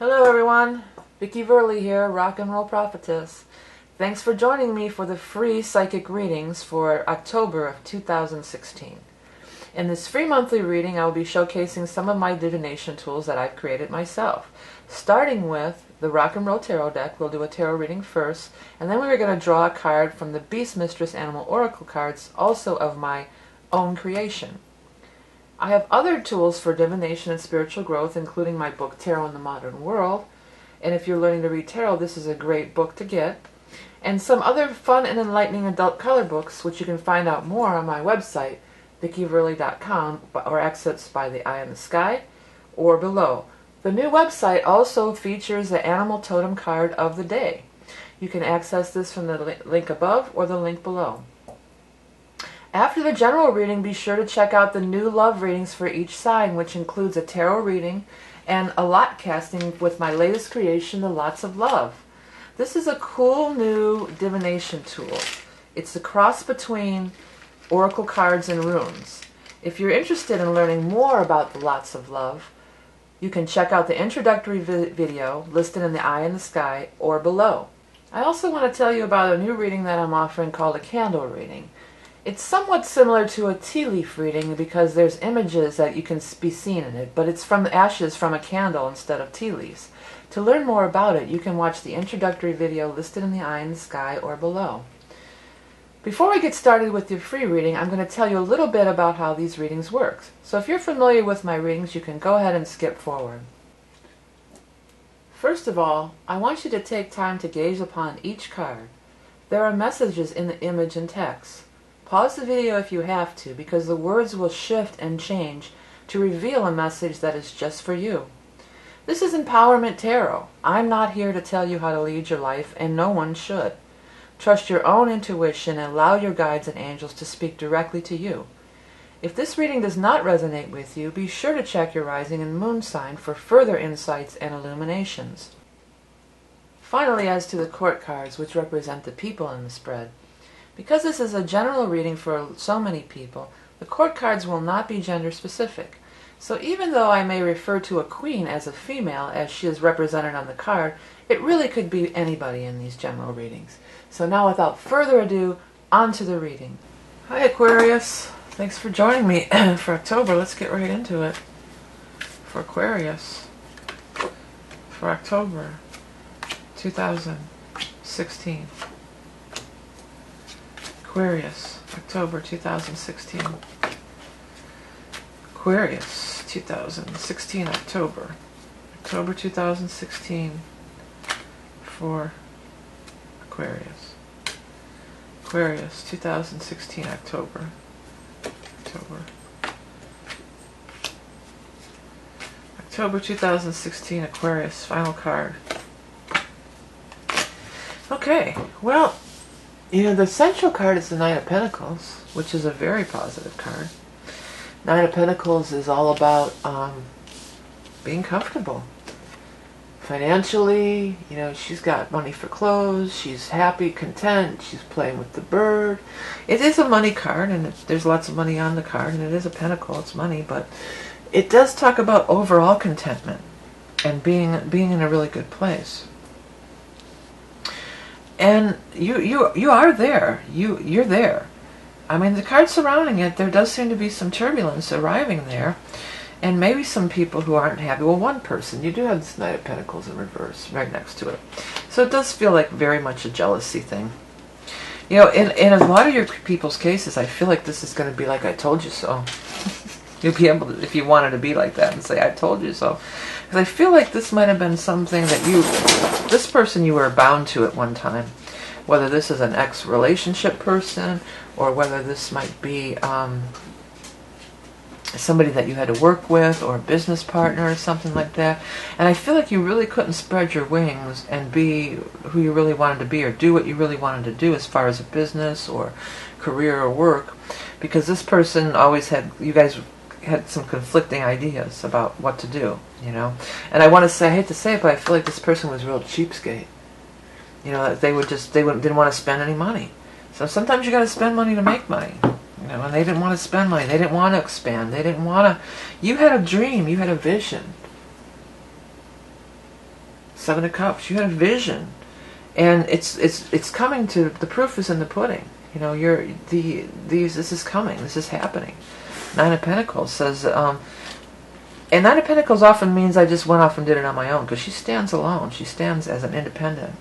Hello everyone, Vickie here, Rock and Roll Prophetess. Thanks for joining me for the free psychic readings for October of 2016. In this free monthly reading, I will be showcasing some of my divination tools that I've created myself. Starting with the Rock and Roll Tarot deck, we'll do a tarot reading first, and then we're going to draw a card from the Beast Mistress Animal Oracle cards, also of my own creation. I have other tools for divination and spiritual growth, including my book Tarot in the Modern World, and if you're learning to read tarot, this is a great book to get, and some other fun and enlightening adult color books, which you can find out more on my website, VickieVerley.com, or accessed by the eye in the sky, or below. The new website also features the animal totem card of the day. You can access this from the link above or the link below. After the general reading, be sure to check out the new love readings for each sign, which includes a tarot reading and a lot casting with my latest creation, the Lots of Love. This is a cool new divination tool. It's a cross between oracle cards and runes. If you're interested in learning more about the Lots of Love, you can check out the introductory video listed in the eye in the sky or below. I also want to tell you about a new reading that I'm offering called a candle reading. It's somewhat similar to a tea leaf reading because there's images that you can be seen in it, but it's from ashes from a candle instead of tea leaves. To learn more about it, you can watch the introductory video listed in the eye in the sky or below. Before we get started with your free reading, I'm going to tell you a little bit about how these readings work. So if you're familiar with my readings, you can go ahead and skip forward. First of all, I want you to take time to gaze upon each card. There are messages in the image and text. Pause the video if you have to, because the words will shift and change to reveal a message that is just for you. This is Empowerment Tarot. I'm not here to tell you how to lead your life, and no one should. Trust your own intuition and allow your guides and angels to speak directly to you. If this reading does not resonate with you, be sure to check your rising and moon sign for further insights and illuminations. Finally, as to the court cards, which represent the people in the spread. Because this is a general reading for so many people, the court cards will not be gender specific. So even though I may refer to a queen as a female, as she is represented on the card, it really could be anybody in these general readings. So now without further ado, on to the reading. Hi Aquarius, thanks for joining me for October. Let's get right into it. For Aquarius, for October 2016. Aquarius, October 2016. Aquarius, 2016, October. October 2016 for Aquarius. Aquarius, 2016, October. October 2016, Aquarius, final card. Okay, well, you know, the central card is the Nine of Pentacles, which is a very positive card. Nine of Pentacles is all about being comfortable. Financially, you know, she's got money for clothes, she's happy, content, she's playing with the bird. It is a money card, and there's lots of money on the card, and it is a pentacle, it's money, but it does talk about overall contentment and being in a really good place. And you are there. You're there. I mean, the card surrounding it, there does seem to be some turbulence arriving there, and maybe some people who aren't happy. Well, one person. You do have this Knight of Pentacles in reverse right next to it, so it does feel like very much a jealousy thing. You know, in a lot of your people's cases, I feel like this is going to be like, I told you so. You'll be able to, if you wanted to be like that, and say, I told you so. Because I feel like this might have been something that this person you were bound to at one time. Whether this is an ex-relationship person, or whether this might be somebody that you had to work with, or a business partner, or something like that. And I feel like you really couldn't spread your wings and be who you really wanted to be, or do what you really wanted to do as far as a business, or career, or work. Because this person always had, you guys had some conflicting ideas about what to do, you know. And I want to say, I hate to say it, but I feel like this person was real cheapskate. You know, they didn't want to spend any money. So sometimes you got to spend money to make money. You know, and they didn't want to spend money. They didn't want to expand. They didn't want to. You had a dream. You had a vision. Seven of Cups. You had a vision, and it's coming to, the proof is in the pudding. You know, this is coming. This is happening. Nine of Pentacles says, and Nine of Pentacles often means I just went off and did it on my own, because she stands alone. She stands as an independent.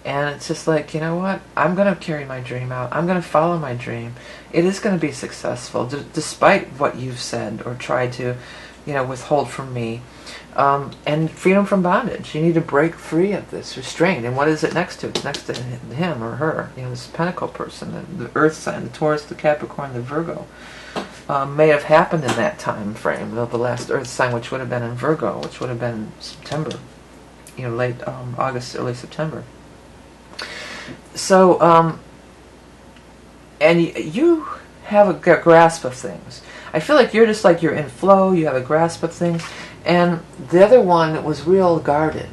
And it's just like, you know what? I'm going to carry my dream out. I'm going to follow my dream. It is going to be successful, despite what you've said or tried to, you know, withhold from me. And freedom from bondage. You need to break free of this restraint. And what is it next to? It's next to him or her. You know, this Pentacle person, the Earth sign, the Taurus, the Capricorn, the Virgo. May have happened in that time frame, the last Earth sign, which would have been in Virgo, which would have been September. You know, late August, early September. So, and you have a grasp of things. I feel like you're just like, you're in flow, you have a grasp of things. And the other one was real guarded.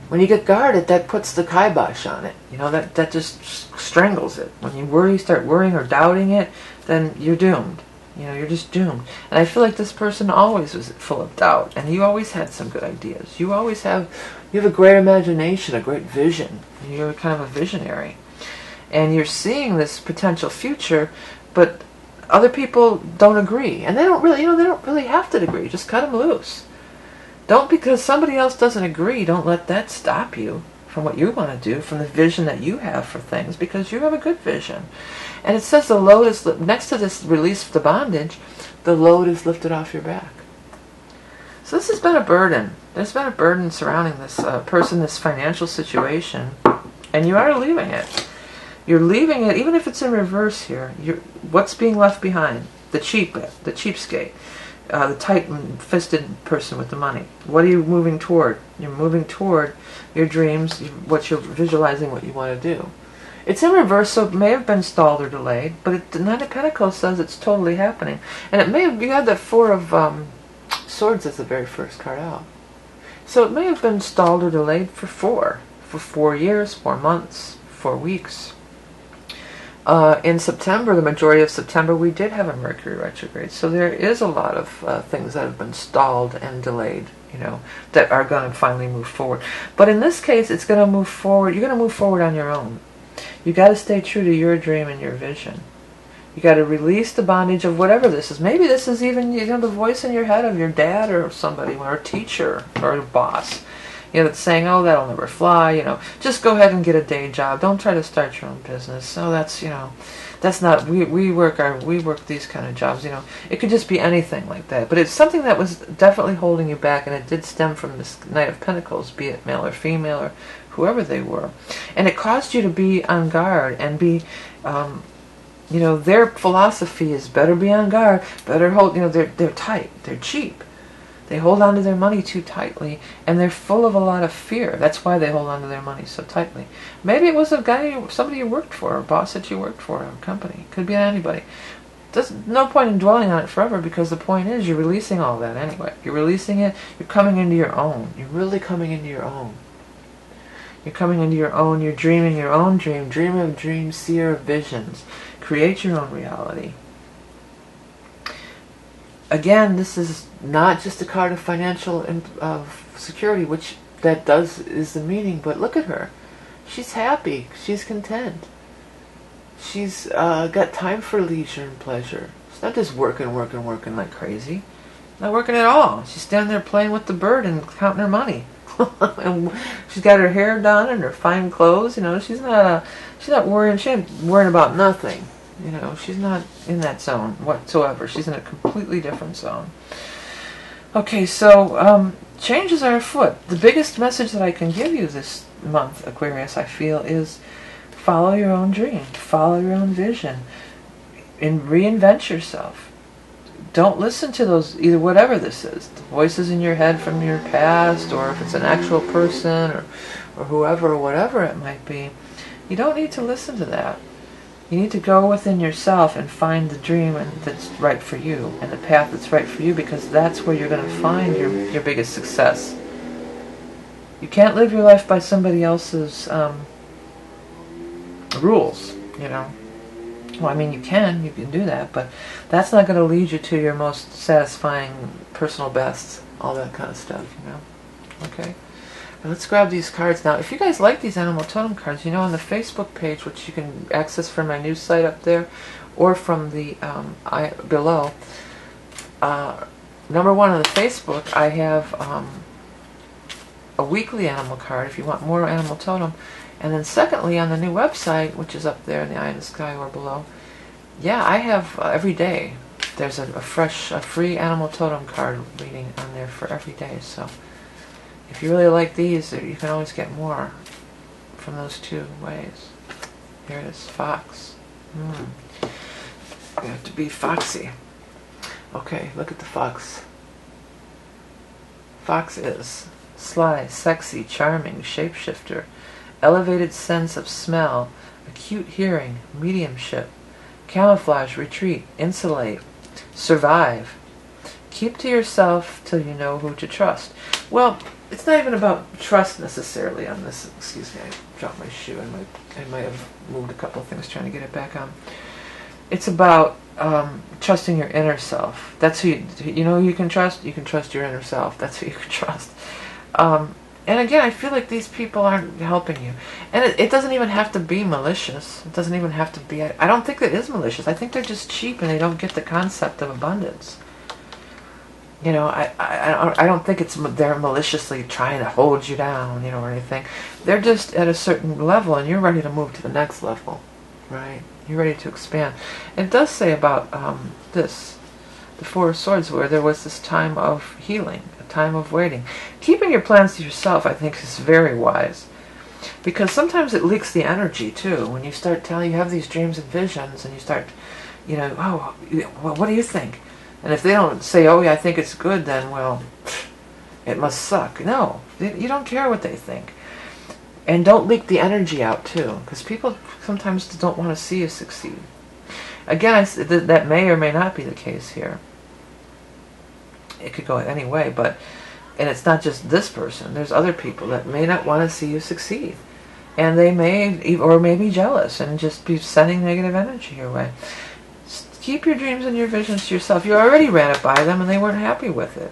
When you get guarded, that puts the kibosh on it. You know, that just strangles it. When you start worrying or doubting it, then you're doomed. You know, you're just doomed. And I feel like this person always was full of doubt. And you always had some good ideas. You have a great imagination, a great vision. You're kind of a visionary. And you're seeing this potential future, but other people don't agree. And they don't really, they don't really have to agree. Just cut them loose. Don't, because somebody else doesn't agree, don't let that stop you from what you want to do, from the vision that you have for things, because you have a good vision. And it says the load is, next to this release of the bondage, the load is lifted off your back. So this has been a burden. There's been a burden surrounding this person, this financial situation, and you are leaving it. You're leaving it, even if it's in reverse here. What's being left behind? The cheapskate, the tight-fisted person with the money. What are you moving toward? You're moving toward your dreams, what you're visualizing, what you want to do. It's in reverse, so it may have been stalled or delayed, but the Nine of Pentacles says it's totally happening. And it may have, you had the Four of Swords as the very first card out. So it may have been stalled or delayed for 4 years, 4 months, 4 weeks. In September, the majority of September, we did have a Mercury retrograde. So there is a lot of things that have been stalled and delayed, that are going to finally move forward. But in this case, it's going to move forward. You're going to move forward on your own. You got to stay true to your dream and your vision. You got to release the bondage of whatever this is. Maybe this is even the voice in your head of your dad or somebody, or a teacher or a boss. That's saying, oh, that'll never fly, just go ahead and get a day job. Don't try to start your own business. Oh, that's not, we work these kind of jobs, It could just be anything like that. But it's something that was definitely holding you back, and it did stem from this Knight of Pentacles, be it male or female or whoever they were. And it caused you to be on guard and be, their philosophy is better be on guard, better hold, they're tight, they're cheap. They hold on to their money too tightly, and they're full of a lot of fear. That's why they hold on to their money so tightly. Maybe it was somebody you worked for, a boss that you worked for, a company. Could be anybody. There's no point in dwelling on it forever, because the point is you're releasing all that anyway. You're releasing it. You're coming into your own. You're really coming into your own. You're coming into your own. You're dreaming your own dream. Dreamer of dreams, seer of visions. Create your own reality. Again, this is not just a card of financial security, which is the meaning, but look at her. She's happy. She's content. She's got time for leisure and pleasure. She's not just working like crazy. Not working at all. She's standing there playing with the bird and counting her money. And she's got her hair done and her fine clothes. She's not worrying. She ain't worrying about nothing. She's not in that zone whatsoever. She's in a completely different zone. Okay, so changes are afoot. The biggest message that I can give you this month, Aquarius, I feel, is follow your own dream. Follow your own vision. And reinvent yourself. Don't listen to those, either whatever this is, the voices in your head from your past, or if it's an actual person, or whoever, or whatever it might be. You don't need to listen to that. You need to go within yourself and find the dream that's right for you, and the path that's right for you, because that's where you're going to find your biggest success. You can't live your life by somebody else's rules, Well, I mean, you can do that, but that's not going to lead you to your most satisfying personal bests, all that kind of stuff, Okay? Let's grab these cards now. If you guys like these animal totem cards, you know, on the Facebook page, which you can access from my news site up there, or from the below. Number one on the Facebook, I have a weekly animal card if you want more animal totem, and then secondly, on the new website, which is up there in the eye in the sky or below, yeah, I have every day. There's a free animal totem card reading on there for every day. So if you really like these, you can always get more from those two ways. Here it is, fox. You have to be foxy. Okay, look at the fox. Fox is sly, sexy, charming, shapeshifter, elevated sense of smell, acute hearing, mediumship, camouflage, retreat, insulate, survive, keep to yourself till you know who to trust. Well, it's not even about trust necessarily on this. Excuse me, I dropped my shoe. I might have moved a couple of things trying to get it back on. It's about trusting your inner self. That's who you know who you can trust. You can trust your inner self. That's who you can trust. And again, I feel like these people aren't helping you. And it doesn't even have to be malicious. It doesn't even have to be... I don't think it is malicious. I think they're just cheap and they don't get the concept of abundance. You know, I don't think they're maliciously trying to hold you down, you know, or anything. They're just at a certain level and you're ready to move to the next level, right? You're ready to expand. And it does say about the Four of Swords, where there was this time of healing, a time of waiting. Keeping your plans to yourself, I think, is very wise. Because sometimes it leaks the energy, too. When you start telling, you have these dreams and visions, and you start, you know, oh, well, what do you think? And if they don't say, oh, yeah, I think it's good, then, well, it must suck. No, you don't care what they think. And don't leak the energy out, too. Because people sometimes don't want to see you succeed. Again, that may or may not be the case here. It could go any way, and it's not just this person. There's other people that may not want to see you succeed. And they may be jealous and just be sending negative energy your way. Just keep your dreams and your visions to yourself. You already ran it by them and they weren't happy with it.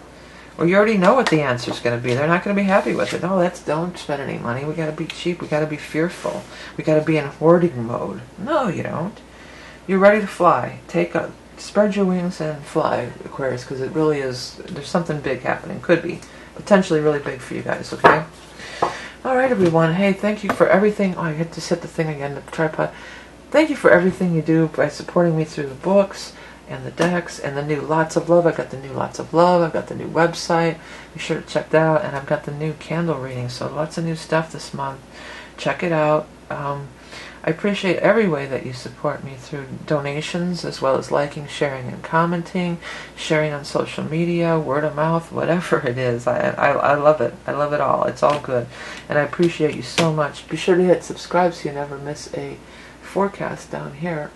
Or you already know what the answer is going to be. They're not going to be happy with it. No, don't spend any money. We got to be cheap. We got to be fearful. We got to be in hoarding mode. No, you don't. You're ready to fly. Spread your wings and fly, Aquarius, because it really is, there's something big happening. Could be. Potentially really big for you guys, okay? Alright, everyone. Hey, thank you for everything. Oh, I just hit the thing again, the tripod. Thank you for everything you do by supporting me through the books and the decks and the new Lots of Love. I've got the new Lots of Love. I've got the new website. Be sure to check that out. And I've got the new candle reading. So lots of new stuff this month. Check it out. I appreciate every way that you support me through donations, as well as liking, sharing, and commenting, sharing on social media, word of mouth, whatever it is. I love it. I love it all. It's all good. And I appreciate you so much. Be sure to hit subscribe so you never miss a forecast down here.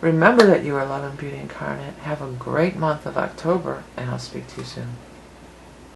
Remember that you are love and beauty incarnate. Have a great month of October, and I'll speak to you soon.